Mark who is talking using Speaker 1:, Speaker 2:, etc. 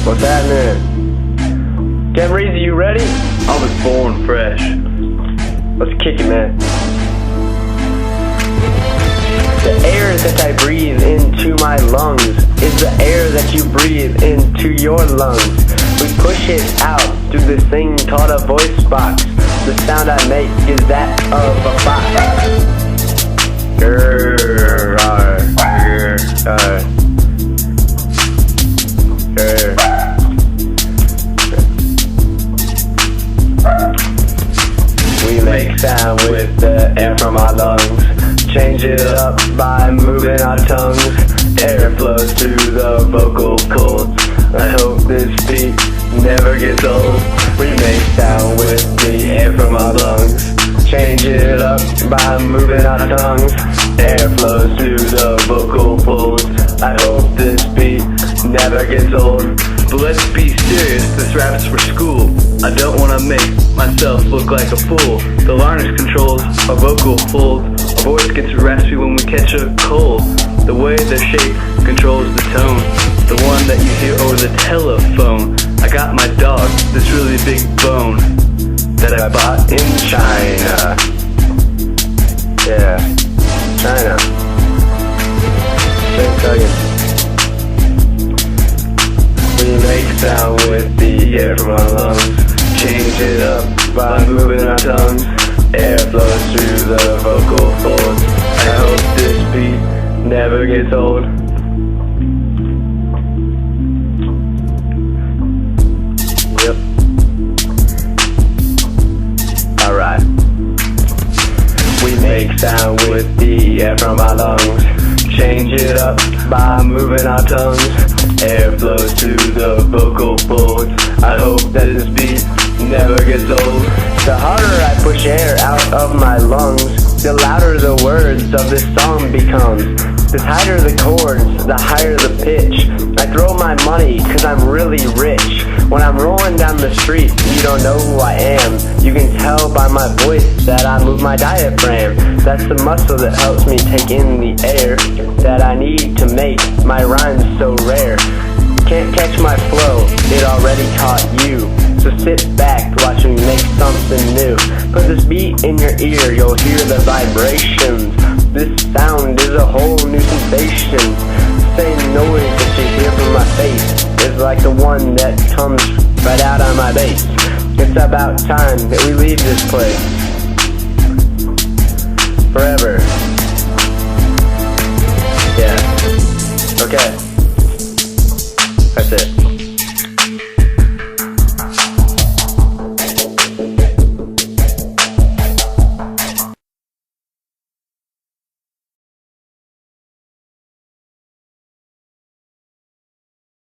Speaker 1: What's happening? Get Reezy, you ready?
Speaker 2: I was born fresh.
Speaker 1: Let's kick it, man. The air that I breathe into my lungs is the air that you breathe into your lungs. We push it out through this thing called a voice box. The sound I make is that of a fox. We make sound with the air from our lungs. Change it up by moving our tongues. Air flows through the vocal cords. I hope this beat never gets old. We make sound with the air from our lungs. Change it up by moving our tongues. Air flows through the vocal folds. I hope this beat never gets old.
Speaker 2: But let's be serious, this rap's for school. I don't wanna make myself look like a fool. The larynx controls our vocal folds. Our voice gets raspy when we catch a cold. The way they're shaped controls the tone. The one that you hear over the telephone. I got my dog, this really big bone that I bought in China.
Speaker 1: Yeah, China. Thuggin. We make sound with the air from our lungs. Change it up by moving our tongues. Air flows through the vocal folds. I hope this beat never gets old. Yep. Alright. We make sound with the air from our lungs. Change it up by moving our tongues. Air flows through the vocal folds. I hope that this beat never gets old. The harder I push air out of my lungs, the louder the words of this song becomes. The tighter the chords, the higher the pitch. I throw my money cause I'm really rich. When I'm rolling down the street, you don't know who I am. You can tell by my voice that I move my diaphragm. That's the muscle that helps me take in the air that I need to make my rhymes so rare. Can't catch my flow, it already caught you. So sit back, watch me make something new. Put this beat in your ear, you'll hear the vibrations. This sound is a whole new sensation. Same noise that you hear from my face is like the one that comes right out on my bass. It's about time that we leave this place forever. Yeah. Okay. That's it.